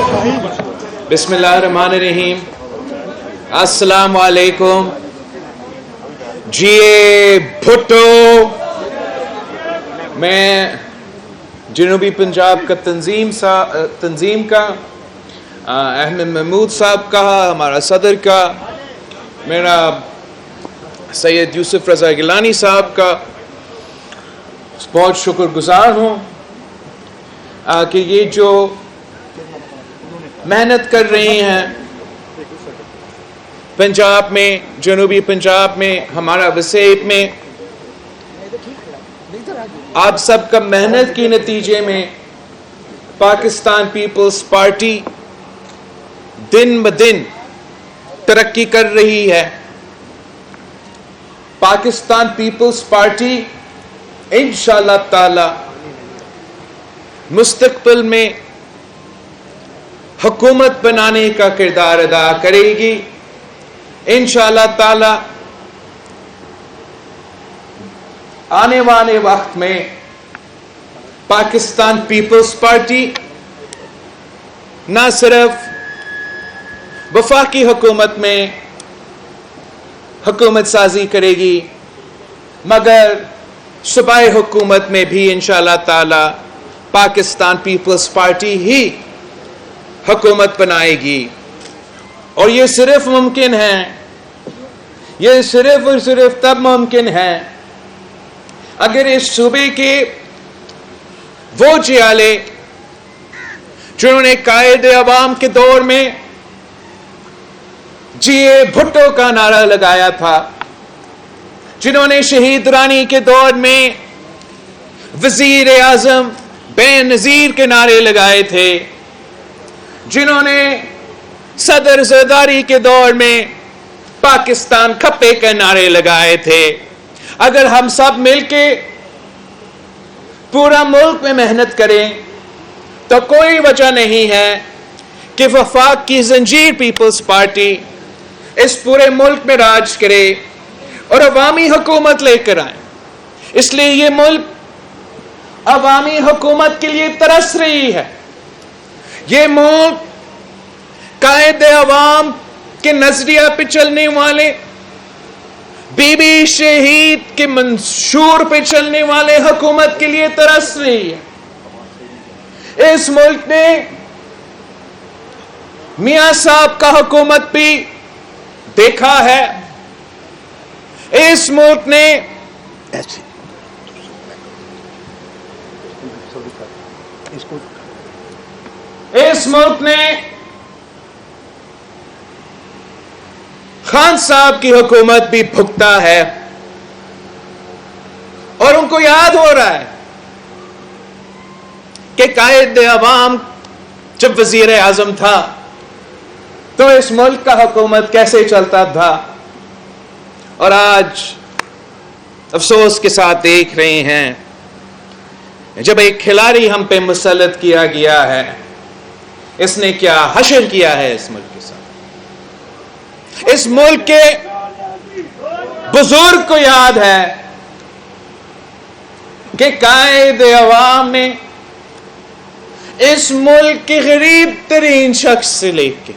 بسم اللہ الرحمن الرحیم. السلام علیکم. جی بھٹو. میں جنوبی پنجاب کا تنظیم کا احمد محمود صاحب کا، ہمارا صدر کا، میرا سید یوسف رضا گیلانی صاحب کا بہت شکر گزار ہوں کہ یہ جو محنت کر رہی ہیں پنجاب میں، جنوبی پنجاب میں، ہمارا وسیب میں، آپ سب کا محنت کے نتیجے میں پاکستان پیپلز پارٹی دن بدن ترقی کر رہی ہے. پاکستان پیپلز پارٹی انشاءاللہ تعالی مستقبل میں حکومت بنانے کا کردار ادا کرے گی. انشاءاللہ تعالی آنے والے وقت میں پاکستان پیپلز پارٹی نہ صرف وفاقی حکومت میں حکومت سازی کرے گی مگر صوبائی حکومت میں بھی انشاءاللہ تعالی پاکستان پیپلز پارٹی ہی حکومت بنائے گی. اور یہ صرف ممکن ہے، یہ صرف اور صرف تب ممکن ہے اگر اس صوبے کے وہ جیالے جنہوں نے قائد عوام کے دور میں جی بھٹو کا نعرہ لگایا تھا، جنہوں نے شہید رانی کے دور میں وزیر اعظم بے نظیر کے نعرے لگائے تھے، جنہوں نے صدر زرداری کے دور میں پاکستان کھپے کے نعرے لگائے تھے، اگر ہم سب مل کے پورا ملک میں محنت کریں تو کوئی وجہ نہیں ہے کہ وفاق کی زنجیر پیپلز پارٹی اس پورے ملک میں راج کرے اور عوامی حکومت لے کر آئے. اس لیے یہ ملک عوامی حکومت کے لیے ترس رہی ہے. یہ ملک قائد عوام کے نظریہ پہ چلنے والے، بی بی شہید کے منشور پہ چلنے والے حکومت کے لیے ترس رہی ہے. اس ملک نے میاں صاحب کا حکومت بھی دیکھا ہے. اس ملک نے خان صاحب کی حکومت بھی بھگتا ہے اور ان کو یاد ہو رہا ہے کہ قائد عوام جب وزیر اعظم تھا تو اس ملک کا حکومت کیسے چلتا تھا. اور آج افسوس کے ساتھ دیکھ رہے ہیں جب ایک کھلاڑی ہم پہ مسلط کیا گیا ہے، اس نے کیا حشر کیا ہے اس ملک کے ساتھ. اس ملک کے بزرگ کو یاد ہے کہ قائد عوام نے اس ملک کے غریب ترین شخص سے لے کے،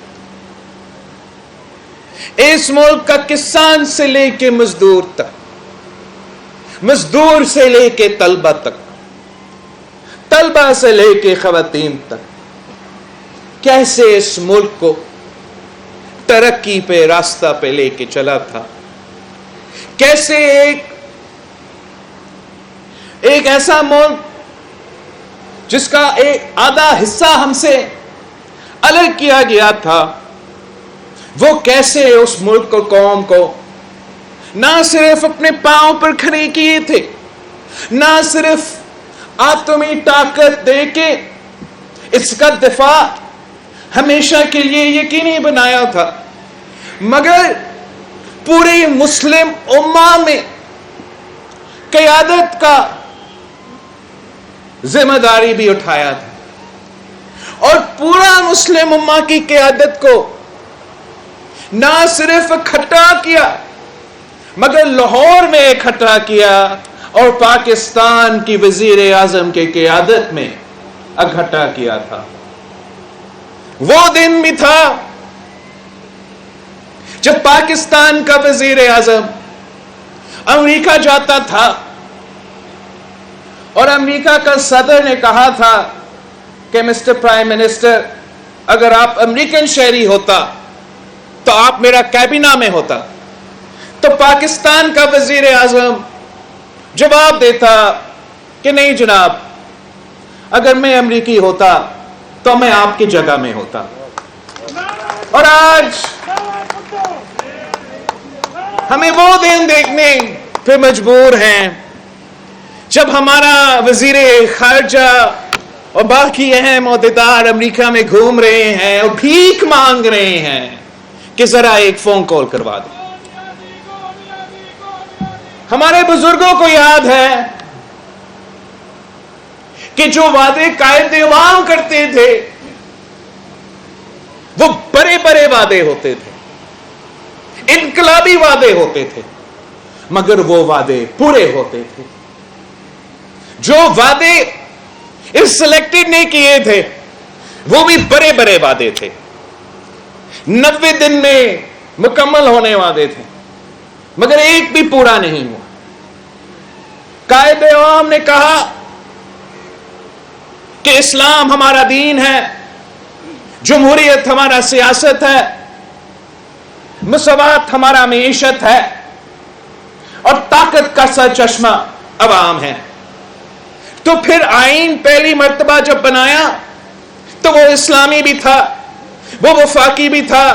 اس ملک کا کسان سے لے کے مزدور تک، مزدور سے لے کے طلبہ تک، طلبہ سے لے کے خواتین تک، کیسے اس ملک کو ترقی پہ راستہ پہ لے کے چلا تھا. کیسے ایک ایسا ملک جس کا ایک آدھا حصہ ہم سے الگ کیا گیا تھا، وہ کیسے اس ملک کو، قوم کو نہ صرف اپنے پاؤں پر کھڑے کیے تھے، نہ صرف آتمی طاقت دے کے اس کا دفاع ہمیشہ کے لیے یقینی بنایا تھا، مگر پوری مسلم امہ میں قیادت کا ذمہ داری بھی اٹھایا تھا. اور پورا مسلم امہ کی قیادت کو نہ صرف اکٹھا کیا مگر لاہور میں اکٹھا کیا اور پاکستان کی وزیر اعظم کی قیادت میں اکٹھا کیا تھا. وہ دن بھی تھا جب پاکستان کا وزیر اعظم امریکہ جاتا تھا اور امریکہ کا صدر نے کہا تھا کہ مسٹر پرائم منسٹر، اگر آپ امریکن شہری ہوتا تو آپ میرا کابینہ میں ہوتا. تو پاکستان کا وزیر اعظم جواب دیتا کہ نہیں جناب، اگر میں امریکی ہوتا تو میں آپ کی جگہ میں ہوتا. اور آج ہمیں وہ دن دیکھنے پہ مجبور ہیں جب ہمارا وزیر خارجہ اور باقی اہم عہدیدار امریکہ میں گھوم رہے ہیں اور بھیک مانگ رہے ہیں کہ ذرا ایک فون کال کروا دیں. ہمارے بزرگوں کو یاد ہے کہ جو وعدے قائد عوام کرتے تھے وہ بڑے بڑے وعدے ہوتے تھے، انقلابی وعدے ہوتے تھے، مگر وہ وعدے پورے ہوتے تھے. جو وعدے اس سلیکٹڈ نے کیے تھے وہ بھی بڑے بڑے وعدے تھے، 90 دن میں مکمل ہونے والے تھے، مگر ایک بھی پورا نہیں ہوا. قائد عوام نے کہا کہ اسلام ہمارا دین ہے، جمہوریت ہمارا سیاست ہے، مساوات ہمارا معیشت ہے، اور طاقت کا سرچشمہ عوام ہے. تو پھر آئین پہلی مرتبہ جب بنایا تو وہ اسلامی بھی تھا، وہ وفاقی بھی تھا،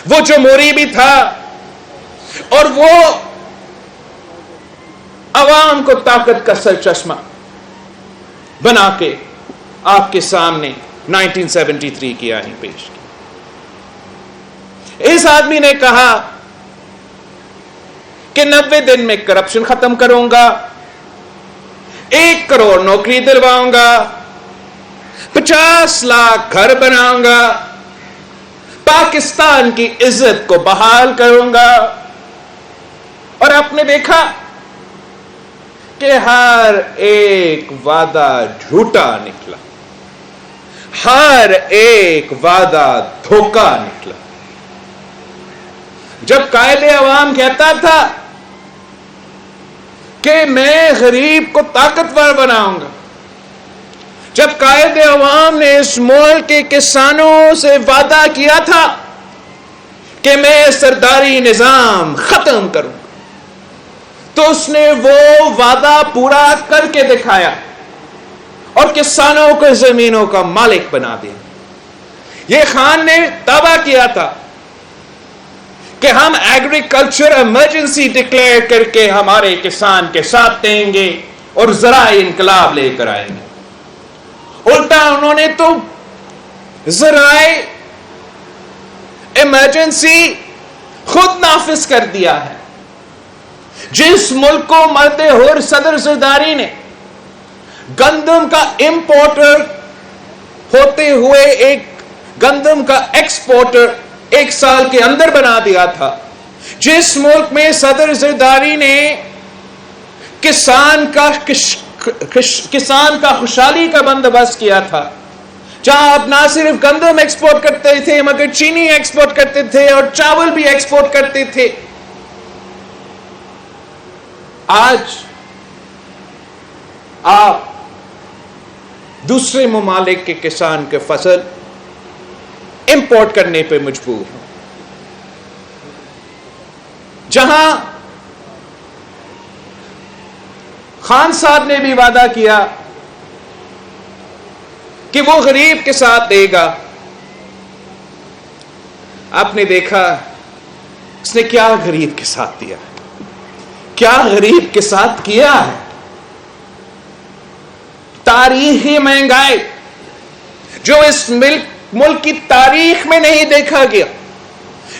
وہ جمہوری بھی تھا، اور وہ عوام کو طاقت کا سرچشمہ بنا کے آپ کے سامنے 1973 کی آئین پیش کی. اس آدمی نے کہا کہ 90 دن میں کرپشن ختم کروں گا، 1 کروڑ نوکری دلواؤں گا، 50 لاکھ گھر بناؤں گا، پاکستان کی عزت کو بحال کروں گا. اور آپ نے دیکھا کہ ہر ایک وعدہ جھوٹا نکلا، ہر ایک وعدہ دھوکا نکلا. جب قائد عوام کہتا تھا کہ میں غریب کو طاقتور بناؤں گا، جب قائد عوام نے اس ملک کے کسانوں سے وعدہ کیا تھا کہ میں سرداری نظام ختم کروں گا، تو اس نے وہ وعدہ پورا کر کے دکھایا اور کسانوں کو زمینوں کا مالک بنا دیا. یہ خان نے دعویٰ کیا تھا کہ ہم ایگریکلچر ایمرجنسی ڈکلیئر کر کے ہمارے کسان کے ساتھ دیں گے اور زرعی انقلاب لے کر آئیں گے. الٹا انہوں نے تو زرعی ایمرجنسی خود نافذ کر دیا ہے. جس ملک کو مرتے ہور صدر زرداری نے گندم کا امپورٹر ہوتے ہوئے ایک گندم کا ایکسپورٹر 1 سال کے اندر بنا دیا تھا، جس ملک میں صدر زرداری نے کسان کا خوشحالی کا بندوبست کیا تھا، جہاں آپ نہ صرف گندم ایکسپورٹ کرتے تھے مگر چینی ایکسپورٹ کرتے تھے اور چاول بھی ایکسپورٹ کرتے تھے. آج آپ دوسرے ممالک کے کسان کے فصل امپورٹ کرنے پہ مجبور ہیں، جہاں خان صاحب نے بھی وعدہ کیا کہ وہ غریب کے ساتھ دے گا. آپ نے دیکھا اس نے کیا غریب کے ساتھ دیا، کیا غریب کے ساتھ کیا ہے. تاریخی مہنگائی جو اس ملک کی تاریخ میں نہیں دیکھا گیا.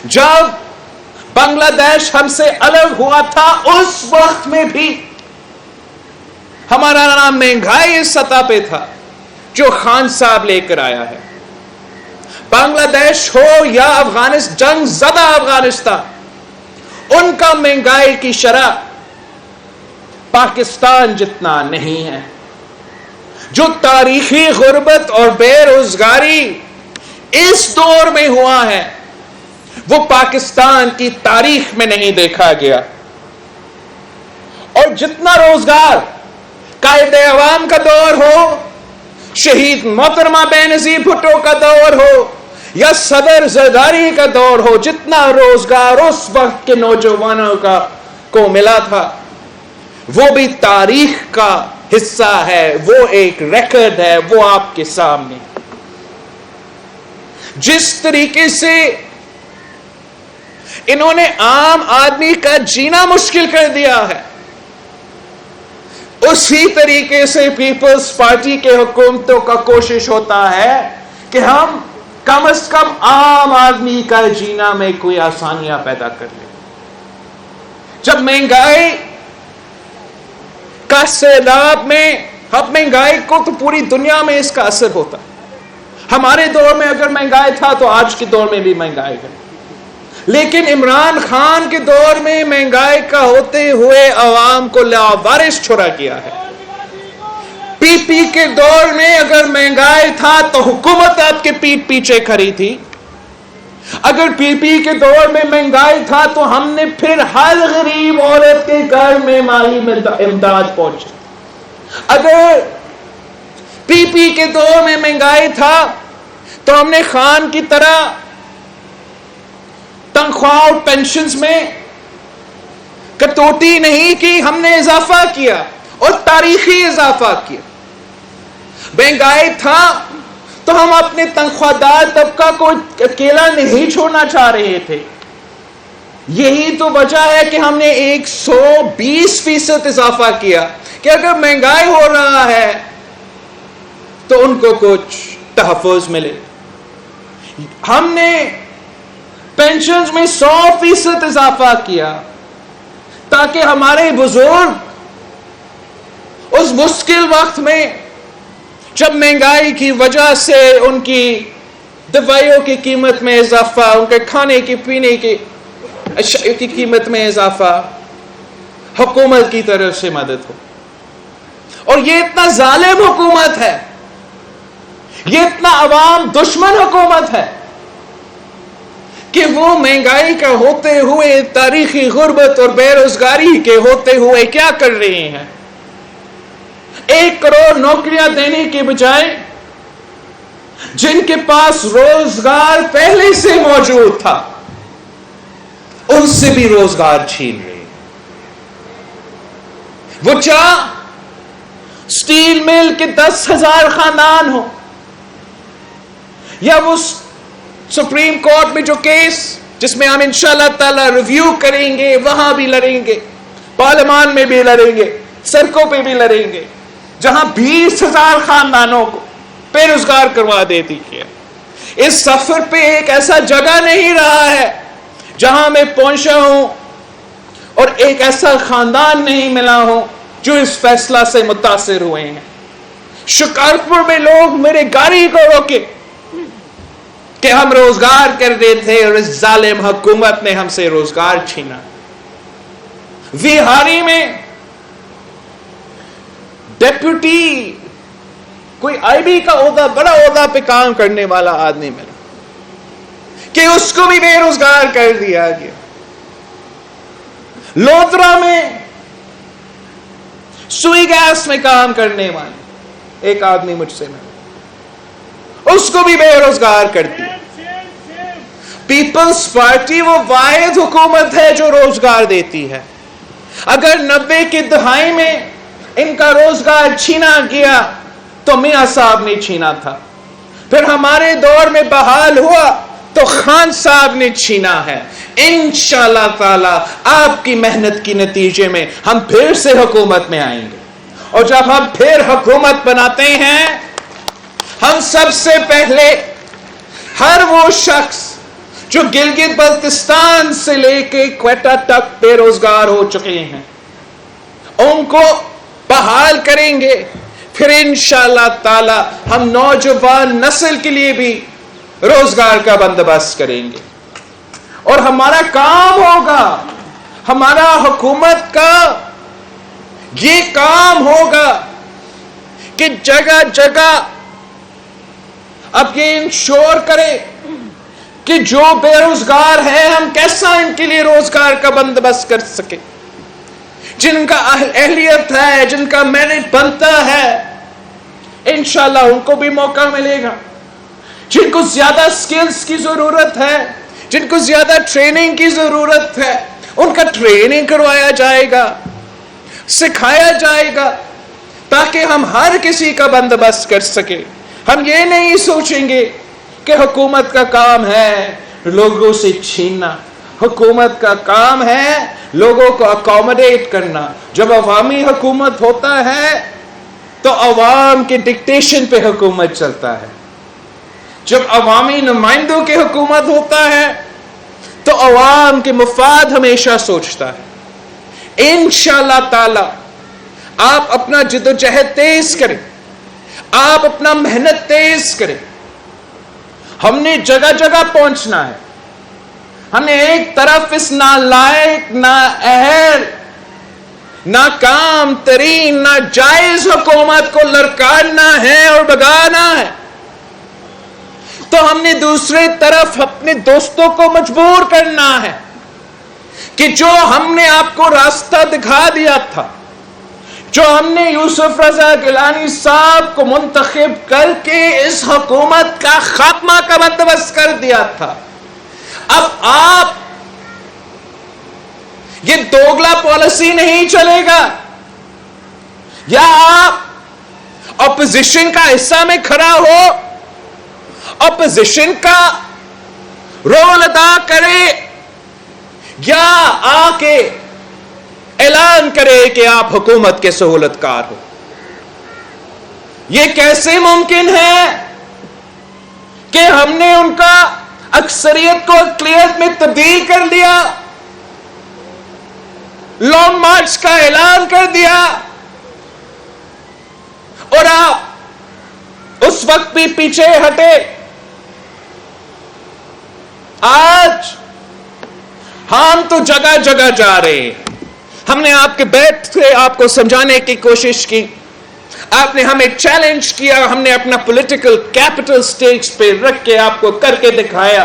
جب بنگلہ دیش ہم سے الگ ہوا تھا اس وقت میں بھی ہمارا نام مہنگائی اس سطح پہ تھا جو خان صاحب لے کر آیا ہے. بنگلہ دیش ہو یا جنگ زدہ افغانستان، ان کا مہنگائی کی شرح پاکستان جتنا نہیں ہے. جو تاریخی غربت اور بے روزگاری اس دور میں ہوا ہے وہ پاکستان کی تاریخ میں نہیں دیکھا گیا. اور جتنا روزگار قائد عوام کا دور ہو, شہید محترمہ بینظیر بھٹو کا دور ہو یا صدر زرداری کا دور ہو, جتنا روزگار اس وقت کے نوجوانوں کو ملا تھا وہ بھی تاریخ کا حصہ ہے, وہ ایک ریکارڈ ہے, وہ آپ کے سامنے. جس طریقے سے انہوں نے عام آدمی کا جینا مشکل کر دیا ہے, اسی طریقے سے پیپلز پارٹی کے حکومتوں کا کوشش ہوتا ہے کہ ہم کم از کم عام آدمی کا جینا میں کوئی آسانیاں پیدا کر لیں. جب مہنگائی کا سیلاب میں, اب مہنگائی کو تو پوری دنیا میں اس کا اثر ہوتا. ہمارے دور میں اگر مہنگائی تھا تو آج کے دور میں بھی مہنگائی ہے, لیکن عمران خان کے دور میں مہنگائی کا ہوتے ہوئے عوام کو لاوارث چھوڑا گیا ہے. پی پی کے دور میں اگر مہنگائی تھا تو حکومت آپ کے پیٹ پیچھے کھڑی تھی. اگر پی پی کے دور میں مہنگائی تھا تو ہم نے پھر ہر غریب عورت کے گھر میں مالی امداد پہنچی. اگر پی پی کے دور میں مہنگائی تھا تو ہم نے خان کی طرح تنخواہ اور پینشنز میں کٹوتی نہیں کی, ہم نے اضافہ کیا اور تاریخی اضافہ کیا. مہنگائی تھا تو ہم اپنے تنخواہ دار طبقہ کو اکیلا نہیں چھوڑنا چاہ رہے تھے. یہی تو وجہ ہے کہ ہم نے 120% اضافہ کیا کہ اگر مہنگائی ہو رہا ہے تو ان کو کچھ تحفظ ملے. ہم نے پینشنز میں 100% اضافہ کیا تاکہ ہمارے بزرگ اس مشکل وقت میں جب مہنگائی کی وجہ سے ان کی دوائیوں کی قیمت میں اضافہ, ان کے کھانے کی پینے کی اشیاء کی قیمت میں اضافہ, حکومت کی طرف سے مدد ہو. اور یہ اتنا ظالم حکومت ہے, یہ اتنا عوام دشمن حکومت ہے کہ وہ مہنگائی کا ہوتے ہوئے, تاریخی غربت اور بے روزگاری کے ہوتے ہوئے کیا کر رہے ہیں؟ 1 کروڑ نوکریاں دینے کے بجائے جن کے پاس روزگار پہلے سے موجود تھا ان سے بھی روزگار چھین رہے ہیں. وہ چاہ سٹیل مل کے 10,000 خاندان ہو, یا وہ سپریم کورٹ میں جو کیس جس میں ہم انشاءاللہ تعالی ریویو کریں گے وہاں بھی لڑیں گے, پارلیمان میں بھی لڑیں گے, سڑکوں پہ بھی لڑیں گے, جہاں 20,000 خاندانوں کو بے روزگار کروا دیتی ہے. اس سفر پہ ایک ایسا جگہ نہیں رہا ہے جہاں میں پہنچا ہوں اور ایک ایسا خاندان نہیں ملا ہوں جو اس فیصلہ سے متاثر ہوئے ہیں. شکارپور میں لوگ میرے گاڑی کو روکے کہ ہم روزگار کر رہے تھے اور اس ظالم حکومت نے ہم سے روزگار چھینا. ویہاری میں ڈیپیوٹی کوئی آئی بی کا عہدہ, بڑا عہدہ پہ کام کرنے والا آدمی ملا کہ اس کو بھی بے روزگار کر دیا گیا. لودرا میں سوئی گیس میں کام کرنے والے ایک آدمی مجھ سے ملا, اس کو بھی بے روزگار کر دیا. پیپلز پارٹی وہ واحد حکومت ہے جو روزگار دیتی ہے. اگر 90 کی دہائی میں ان کا روزگار چھینا گیا تو میاں صاحب نے چھینا تھا, پھر ہمارے دور میں بحال ہوا تو خان صاحب نے چھینا ہے. انشاءاللہ تعالی آپ کی محنت کی نتیجے میں ہم پھر سے حکومت میں آئیں گے, اور جب ہم پھر حکومت بناتے ہیں ہم سب سے پہلے ہر وہ شخص جو گلگت بلتستان سے لے کے کوئٹہ تک بے روزگار ہو چکے ہیں ان کو بحال کریں گے. پھر انشاءاللہ تعالی ہم نوجوان نسل کے لیے بھی روزگار کا بندوبست کریں گے, اور ہمارا کام ہوگا, ہمارا حکومت کا یہ کام ہوگا کہ جگہ جگہ اب یہ انشور کریں کہ جو بے روزگار ہیں ہم کیسا ان کے لیے روزگار کا بندوبست کر سکیں، جن کا اہلیت ہے، جن کا میرٹ بنتا ہے، انشاءاللہ ان کو بھی موقع ملے گا۔ جن کو زیادہ سکلز کی ضرورت ہے، جن کو زیادہ ٹریننگ کی ضرورت ہے، ان کا ٹریننگ کروایا جائے گا، سکھایا جائے گا، تاکہ ہم ہر کسی کا بندوبست کر سکیں۔ ہم یہ نہیں سوچیں گے کہ حکومت کا کام ہے لوگوں سے چھیننا، حکومت کا کام ہے لوگوں کو اکوموڈیٹ کرنا۔ جب عوامی حکومت ہوتا ہے تو عوام کے ڈکٹیشن پہ حکومت چلتا ہے، جب عوامی نمائندوں کی حکومت ہوتا ہے تو عوام کے مفاد ہمیشہ سوچتا ہے۔ انشاءاللہ تعالی آپ اپنا جد و جہد تیز کریں، آپ اپنا محنت تیز کریں۔ ہم نے جگہ جگہ پہنچنا ہے، ہم نے ایک طرف اس نالائق، نااہل، ناکام ترین، ناجائز حکومت کو لڑکانا ہے اور بھگانا ہے، تو ہم نے دوسرے طرف اپنے دوستوں کو مجبور کرنا ہے کہ جو ہم نے آپ کو راستہ دکھا دیا تھا، جو ہم نے یوسف رضا گیلانی صاحب کو منتخب کر کے اس حکومت کا خاتمہ کا بندوبست کر دیا تھا، اب آپ یہ دوگلا پالیسی نہیں چلے گا، یا آپ اپوزیشن کا حصہ میں کھڑا ہو، اپوزیشن کا رول ادا کرے، یا آ کے اعلان کرے کہ آپ حکومت کے سہولت کار ہو۔ یہ کیسے ممکن ہے کہ ہم نے ان کا اکثریت کو اقلیت میں تبدیل کر دیا، لانگ مارچ کا اعلان کر دیا، اور آپ اس وقت بھی پیچھے ہٹے۔ آج ہم تو جگہ جگہ جا رہے ہیں، ہم نے آپ کے بیٹھ سے آپ کو سمجھانے کی کوشش کی، آپ نے ہمیں چیلنج کیا، ہم نے اپنا پولیٹیکل کیپٹل سٹیکس پہ رکھ کے آپ کو کر کے دکھایا۔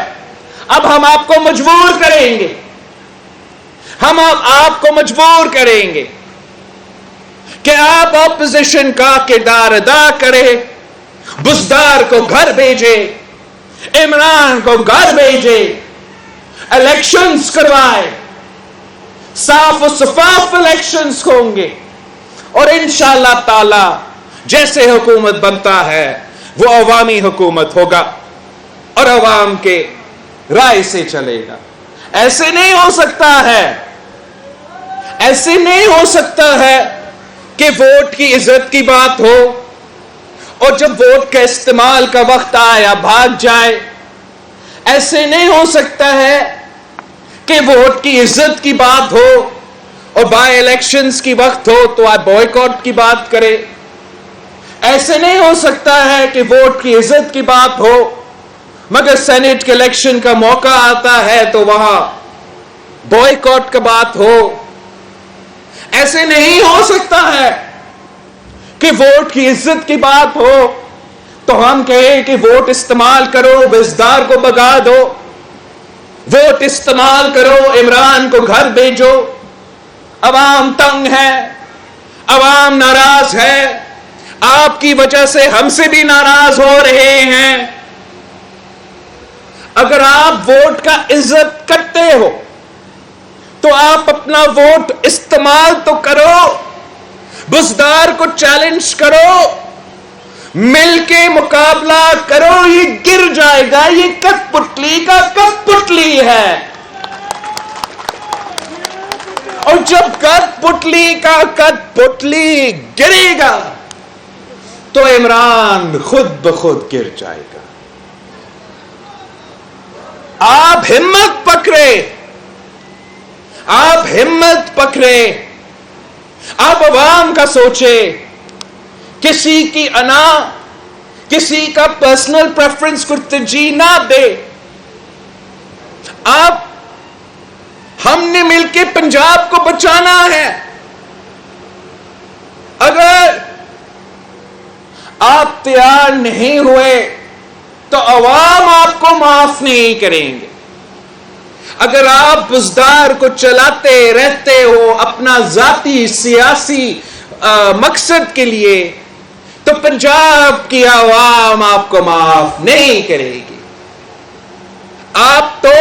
اب ہم آپ کو مجبور کریں گے، ہم آپ کو مجبور کریں گے کہ آپ اپوزیشن کا کردار ادا کریں، بزدار کو گھر بھیجے، عمران کو گھر بھیجے، الیکشنز کروائے، صاف و شفاف الیکشنز ہوں گے، اور انشاءاللہ تعالی جیسے حکومت بنتا ہے وہ عوامی حکومت ہوگا اور عوام کے رائے سے چلے گا۔ ایسے نہیں ہو سکتا ہے، ایسے نہیں ہو سکتا ہے کہ ووٹ کی عزت کی بات ہو اور جب ووٹ کا استعمال کا وقت آیا بھاگ جائے۔ ایسے نہیں ہو سکتا ہے کہ ووٹ کی عزت کی بات ہو اور بائی الیکشنز کی وقت ہو تو آپ بوائیکاٹ کی بات کرے۔ ایسے نہیں ہو سکتا ہے کہ ووٹ کی عزت کی بات ہو مگر سینٹ کے الیکشن کا موقع آتا ہے تو وہاں بوائیکاٹ کا بات ہو۔ ایسے نہیں ہو سکتا ہے کہ ووٹ کی عزت کی بات ہو تو ہم کہیں کہ ووٹ استعمال کرو، بزدار کو بھگا دو، ووٹ استعمال کرو، عمران کو گھر بھیجو۔ عوام تنگ ہے، عوام ناراض ہے، آپ کی وجہ سے ہم سے بھی ناراض ہو رہے ہیں۔ اگر آپ ووٹ کا عزت کرتے ہو تو آپ اپنا ووٹ استعمال تو کرو، بزدار کو چیلنج کرو، مل کے مقابلہ کرو۔ یہ گر جائے گا، یہ کٹ پتلی کا کٹ پتلی ہے، اور جب کٹ پتلی کا کٹ پتلی گرے گا تو عمران خود بخود گر جائے گا۔ آپ ہمت پکڑے، آپ ہمت پکڑے، آپ عوام کا سوچے، کسی کی انا، کسی کا پرسنل پریفرنس کو ترجیح نہ دے۔ آپ ہم نے مل کے پنجاب کو بچانا ہے۔ اگر آپ تیار نہیں ہوئے تو عوام آپ کو معاف نہیں کریں گے. اگر آپ بزدار کو چلاتے رہتے ہو اپنا ذاتی سیاسی مقصد کے لیے, تو پنجاب کی عوام آپ کو معاف نہیں کرے گی. آپ تو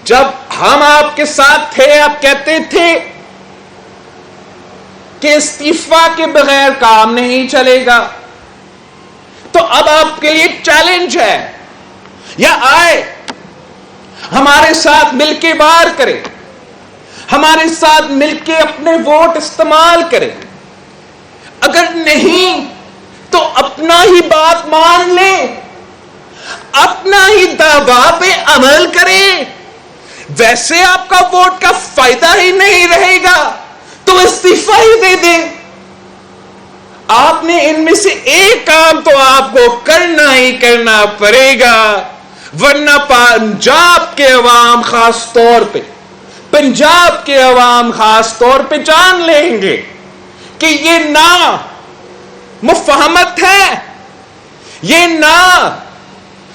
جب ہم آپ کے ساتھ تھے آپ کہتے تھے کہ استعفا کے بغیر کام نہیں چلے گا, تو اب آپ کے لیے چیلنج ہے, یا آئے ہمارے ساتھ مل کے بار کرے, ہمارے ساتھ مل کے اپنے ووٹ استعمال کرے. اگر نہیں تو اپنا ہی بات مان لے, اپنا ہی دعویٰ پہ عمل کرے. ویسے آپ کا ووٹ کا فائدہ ہی نہیں رہے گا تو استعفا ہی دے دیں. آپ نے ان میں سے ایک کام تو آپ کو کرنا ہی کرنا پڑے گا, ورنہ پنجاب کے عوام خاص طور پہ جان لیں گے کہ یہ نہ مفاہمت ہے, یہ نہ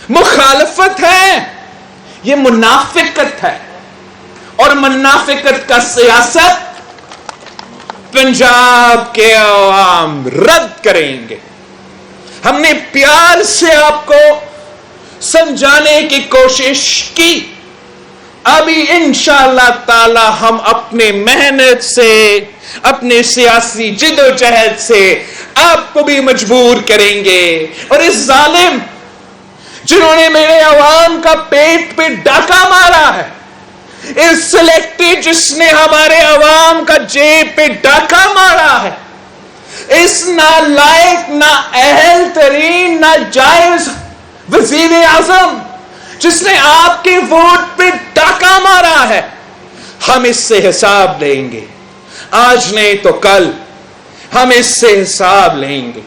مخالفت ہے, یہ منافقت ہے. اور منافقت کا سیاست پنجاب کے عوام رد کریں گے. ہم نے پیار سے آپ کو سمجھانے کی کوشش کی. ابھی انشاءاللہ تعالی ہم اپنے محنت سے, اپنے سیاسی جدوجہد سے آپ کو بھی مجبور کریں گے. اور اس ظالم جنہوں نے میرے عوام کا پیٹ پہ ڈاکہ مارا ہے, اس سلیکٹی جس نے ہمارے عوام کا جیب پہ ڈاکہ مارا ہے, اس نالائق, نا اہل ترین, نا جائز وزیر اعظم جس نے آپ کے ووٹ پہ ڈاکہ مارا ہے, ہم اس سے حساب لیں گے. آج نہیں تو کل ہم اس سے حساب لیں گے.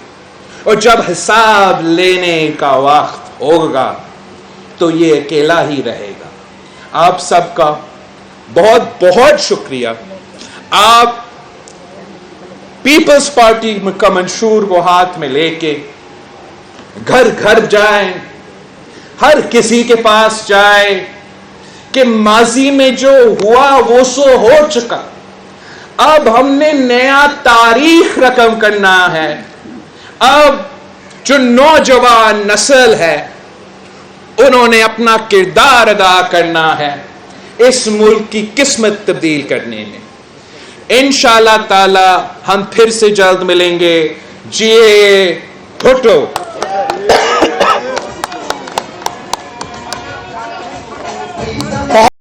اور جب حساب لینے کا وقت ہوگا تو یہ اکیلا ہی رہے گا. آپ سب کا بہت بہت شکریہ. آپ پیپلز پارٹی کا منشور کو ہاتھ میں لے کے گھر گھر جائیں, ہر کسی کے پاس جائے کہ ماضی میں جو ہوا وہ سو ہو چکا, اب ہم نے نیا تاریخ رقم کرنا ہے. اب جو نوجوان نسل ہے انہوں نے اپنا کردار ادا کرنا ہے اس ملک کی قسمت تبدیل کرنے میں. انشاءاللہ تعالی ہم پھر سے جلد ملیں گے. جیے بھٹو.